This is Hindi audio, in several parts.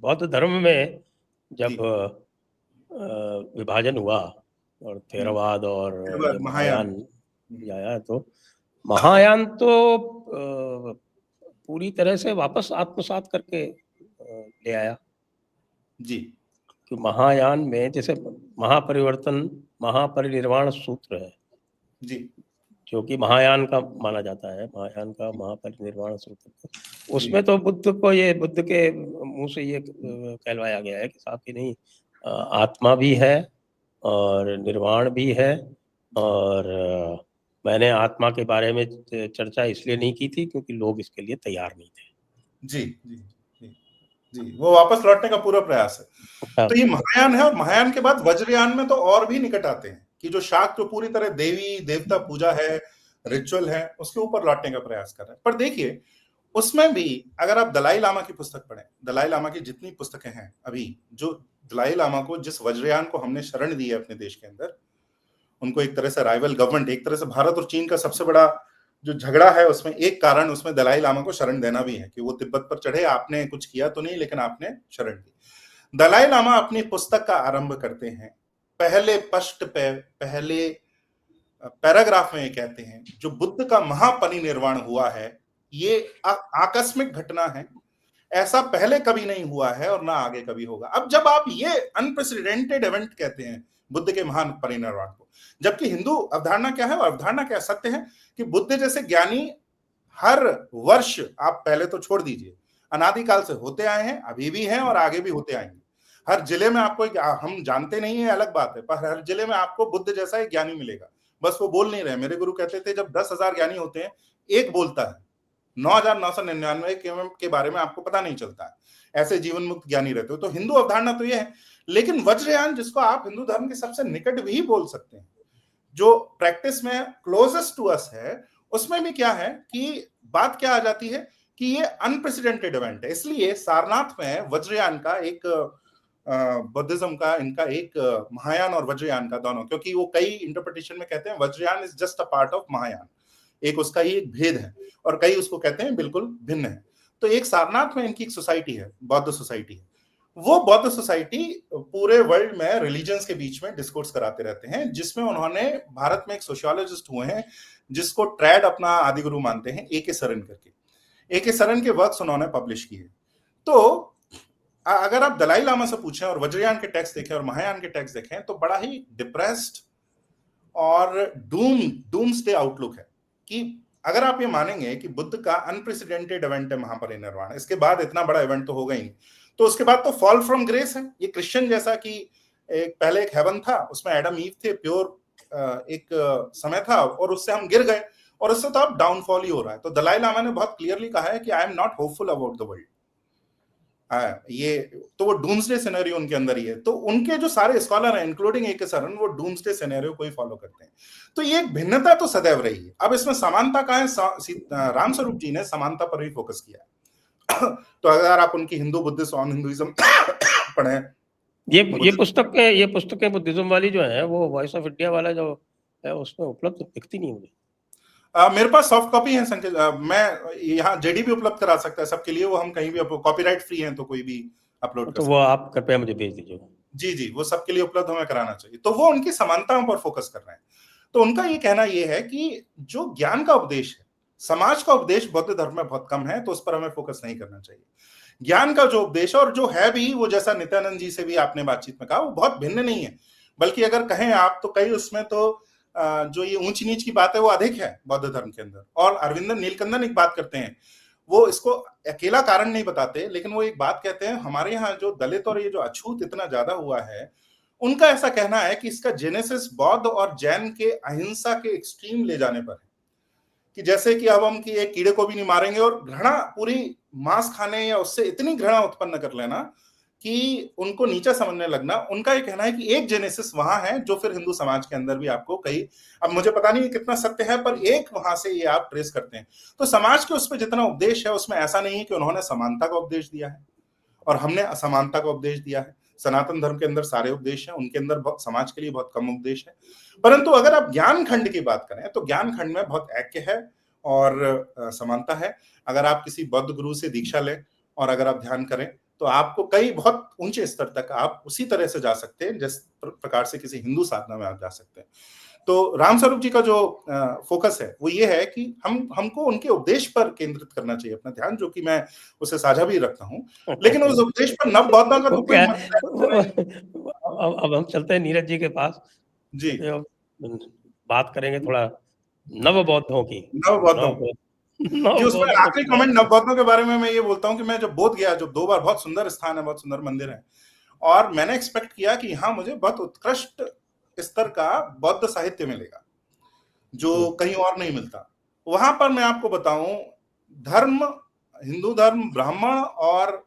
बौद्ध धर्म में जब जी। विभाजन हुआ और थेरवाद और ये महायान। महायान आया, तो महायान तो पूरी तरह से वापस आत्मसात करके ले आया। जी। कि महायान में जैसे महापरिवर्तन, महापरिनिर्वाण सूत्र है जी। जो कि महायान का माना जाता है, महायान का महापरिनिर्वाण सूत्र, जी। उसमें तो बुद्ध के मुंह से ये कहलवाया गया है कि साहब की नहीं, आत्मा भी है और निर्वाण भी है। और मैंने आत्मा के बारे में चर्चा इसलिए नहीं की थी क्योंकि लोग इसके लिए तैयार नहीं थे। जी जी जी जी, वो वापस लौटने का पूरा प्रयास है। तो ये महायान है, और महायान के बाद वज्रयान में तो और भी निकट आते हैं कि जो शाक्त, जो पूरी तरह देवी देवता पूजा है, रिचुअल है, उसके ऊपर लौटने का प्रयास कर रहे हैं। पर देखिए, उसमें भी अगर आप दलाई लामा की पुस्तक पढ़ें, दलाई लामा की जितनी पुस्तकें हैं अभी, जो दलाई लामा को, जिस वज्रयान को हमने शरण दी है अपने देश के अंदर, उनको एक तरह से राइवल गवर्नमेंट, एक तरह से भारत और चीन का सबसे बड़ा जो झगड़ा है, उसमें एक कारण उसमें दलाई लामा को शरण देना भी है कि वो तिब्बत पर चढ़े, आपने कुछ किया तो नहीं, लेकिन आपने शरण दी। दलाई लामा अपनी पुस्तक का आरंभ करते हैं, पहले पृष्ठ पे, पहले पैराग्राफ में ये कहते हैं, जो बुद्ध का महापरिनिर्वाण हुआ है, ये आकस्मिक घटना है, ऐसा पहले कभी नहीं हुआ है और ना आगे कभी होगा। अब जब आप ये अनप्रेसिडेंटेड इवेंट कहते हैं बुद्ध के महान परिनिर्वाण को, जबकि हिंदू अवधारणा क्या है, और अवधारणा क्या सत्य है कि बुद्ध जैसे ज्ञानी हर वर्ष, आप पहले तो छोड़ दीजिए, अनादिकाल से होते आए हैं, अभी भी हैं और आगे भी होते आएंगे। हर जिले में आपको, हम जानते नहीं है अलग बात है, पर हर जिले में आपको बुद्ध जैसा एक ज्ञानी मिलेगा, बस वो बोल नहीं रहे। मेरे गुरु कहते थे जब 10,000 ज्ञानी होते हैं, एक बोलता है, 9,999 के बारे में आपको पता नहीं चलता है। ऐसे जीवन मुक्त ज्ञानी रहते हो। तो हिंदू अवधारणा तो यह है, लेकिन वज्रयान, जिसको आप हिंदू धर्म के सबसे निकट भी बोल सकते हैं, जो प्रैक्टिस में क्लोजेस्ट टू अस है, उसमें भी क्या है कि बात क्या आ जाती है कि ये अनप्रेसिडेंटेड इवेंट है। इसलिए सारनाथ में वज्रयान का एक, बुद्धिज्म का इनका एक, महायान और वज्रयान का दोनों, क्योंकि वो कई इंटरप्रिटेशन में कहते हैं Vajrayana is just a part of Mahayana, एक उसका ही एक भेद है, और कई उसको कहते हैं बिल्कुल भिन्न है। तो एक सारनाथ में इनकी एक सोसाइटी है, बौद्ध सोसाइटी है। वो बौद्ध सोसाइटी पूरे वर्ल्ड में रिलीजन्स के बीच में डिस्कोर्स कराते रहते हैं, जिसमें उन्होंने, भारत में एक सोशियोलॉजिस्ट हुए हैं जिसको ट्रैड अपना आदि गुरु मानते हैं, ए के सरन करके, ए के सरन के वर्क्स उन्होंने पब्लिश किए। तो अगर आप दलाई लामा से पूछें और वज्रयान के टेक्स्ट देखें और महायान के टेक्स्ट देखें, तो बड़ा ही डिप्रेस्ड और डूम्सडे आउटलुक है कि अगर आप ये मानेंगे कि बुद्ध का अनप्रेसिडेंटेड इवेंट है महापरिनिर्वाण, इसके बाद इतना बड़ा इवेंट तो होगा ही नहीं, तो उसके बाद तो फॉल फ्रॉम ग्रेस है। ये क्रिश्चियन जैसा कि पहले एक हेवन था, उसमें एडम ईव थे, प्योर एक समय था, और उससे हम गिर गए, और उससे तो अब डाउनफॉल ही हो रहा है। तो दलाई लामा ने बहुत क्लियरली कहा है कि I am not hopeful about the world. ये तो वो डूम्सडे सिनेरियो उनके अंदर ही है। तो उनके जो सारे स्कॉलर हैं, इंक्लूडिंग ए के सरन, वो डूम्सडे सिनेरियो को ही फॉलो करते हैं। तो ये एक भिन्नता तो सदैव रही है। अब इसमें समानता का है, राम स्वरूप जी ने समानता पर भी फोकस किया है। तो अगर आप उनकी हिंदू बुद्धिस्ट ऑन हिंदुइज्म पढ़े, ये पुस्तकें बुद्धिज्म वाली जो है, वो वॉइस ऑफ इंडिया वाला जो है उसमें उपलब्ध दिखती नहीं मुझे। मेरे पास सॉफ्ट कॉपी है संकेत, मैं यहाँ जेडी भी उपलब्ध करा सकता है सबके लिए, वो हम कहीं भी, कॉपीराइट फ्री है तो कोई भी अपलोड कर तो सकता वो आप कृपया मुझे भेज दीजिएगा। जी जी, वो सबके लिए उपलब्ध हमें कराना चाहिए। तो वो उनकी समानताओं पर फोकस कर रहे हैं। तो उनका ये कहना ये है कि जो ज्ञान का उपदेश है, समाज का उपदेश बौद्ध धर्म में बहुत कम है, तो उस पर हमें फोकस नहीं करना चाहिए। ज्ञान का जो उपदेश और जो है भी, वो जैसा नित्यानंद जी से भी आपने बातचीत में कहा, वो बहुत भिन्न नहीं है, बल्कि अगर कहें आप तो कई उसमें तो जो ये ऊंच नीच की बात है वो अधिक है बौद्ध धर्म के अंदर। और अरविंदन नीलकंदन एक बात करते हैं, वो इसको अकेला कारण नहीं बताते, लेकिन वो एक बात कहते हैं, हमारे यहाँ जो दलित और ये जो अछूत इतना ज्यादा हुआ है, उनका ऐसा कहना है कि इसका जेनेसिस बौद्ध और जैन के अहिंसा के एक्सट्रीम ले जाने पर है। कि जैसे कि अब हम कि एक कीड़े को भी नहीं मारेंगे, और घृणा, पूरी मांस खाने या उससे इतनी घृणा उत्पन्न कर लेना कि उनको नीचा समझने लगना। उनका ये कहना है कि एक जेनेसिस वहां है जो फिर हिंदू समाज के अंदर भी आपको कई, अब मुझे पता नहीं कितना सत्य है, पर एक वहां से ये आप ट्रेस करते हैं। तो समाज के उस पर जितना उपदेश है, उसमें ऐसा नहीं है कि उन्होंने समानता का उपदेश दिया है और हमने असमानता का उपदेश दिया है। सनातन धर्म के अंदर सारे उपदेश हैं, उनके अंदर समाज के लिए बहुत कम उपदेश है। परंतु अगर आप ज्ञान खंड की बात करें, तो ज्ञान खंड में बहुत ऐक्य है और समानता है। अगर आप किसी बौद्ध गुरु से दीक्षा लें और अगर आप ध्यान करें, तो आपको कई बहुत ऊंचे स्तर तक आप उसी तरह से जा सकते हैं जिस प्रकार से किसी हिंदू साधना में आप जा सकते हैं। तो रामस्वरूप जी का जो फोकस है वो ये है कि हमको उनके उपदेश पर केंद्रित करना चाहिए अपना ध्यान, जो कि मैं उसे साझा भी रखता हूँ, लेकिन उस उपदेश पर नव बौद्धों का तो कोई अब हम चलते हैं नीरज जी के पास जी, बात करेंगे थोड़ा नव बौद्धों की। नव बौद्धों जी, उसमें आखिरी कमेंट नव बौद्धों के बारे में मैं ये बोलता हूँ कि मैं जब बोध गया, जो 2 बार, बहुत सुंदर स्थान है, बहुत सुंदर मंदिर है, और मैंने एक्सपेक्ट किया कि यहाँ मुझे बहुत उत्कृष्ट स्तर का बौद्ध साहित्य मिलेगा जो कहीं और नहीं मिलता। वहां पर मैं आपको बताऊं, धर्म, हिंदू धर्म, ब्राह्मण और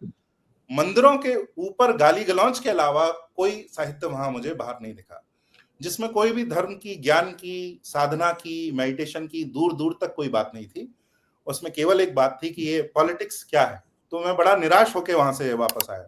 मंदिरों के ऊपर गाली गलौज के अलावा कोई साहित्य वहां मुझे बाहर नहीं दिखा, जिसमें कोई भी धर्म की, ज्ञान की, साधना की, मेडिटेशन की दूर दूर तक कोई बात नहीं थी। उसमें केवल एक बात थी कि ये पॉलिटिक्स क्या है। तो मैं बड़ा निराश होकर वहां से वापस आया।